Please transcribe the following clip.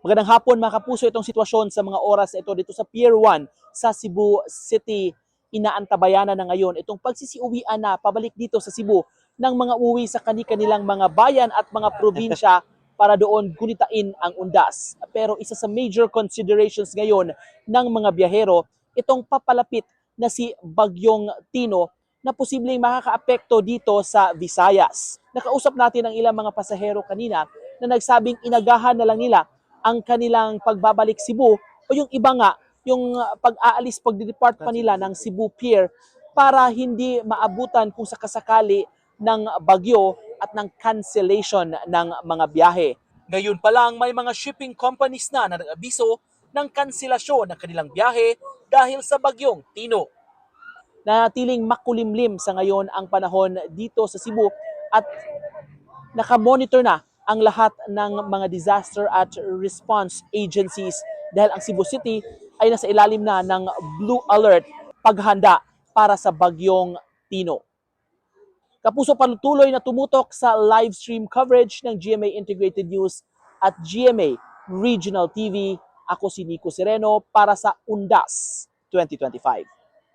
Magandang hapon mga kapuso, itong sitwasyon sa mga oras na ito dito sa Pier 1 sa Cebu City. Inaantabayanan na ngayon itong pagsisiuwian na pabalik dito sa Cebu ng mga uwi sa kanilang mga bayan at mga probinsya para doon gunitain ang undas. Pero isa sa major considerations ngayon ng mga biyahero, itong papalapit na si Bagyong Tino na posibleng makakaapekto dito sa Visayas. Nakausap natin ang ilang mga pasahero kanina na nagsabing inagahan na lang nila ang kanilang pagbabalik Cebu o yung iba nga, yung pag-aalis, pag-depart pa nila ng Cebu Pier para hindi maabutan kung sakasakali ng bagyo at ng cancellation ng mga biyahe. Ngayon pa lang may mga shipping companies na nag-abiso ng kanselasyon ng kanilang biyahe dahil sa bagyong Tino. Nanatiling makulimlim sa ngayon ang panahon dito sa Cebu at nakamonitor na ang lahat ng mga disaster at response agencies dahil ang Cebu City ay nasa ilalim na ng blue alert paghanda para sa bagyong Tino. Kapuso, patuloy na tumutok sa live stream coverage ng GMA Integrated News at GMA Regional TV. Ako si Nico Sereno para sa Undas 2025.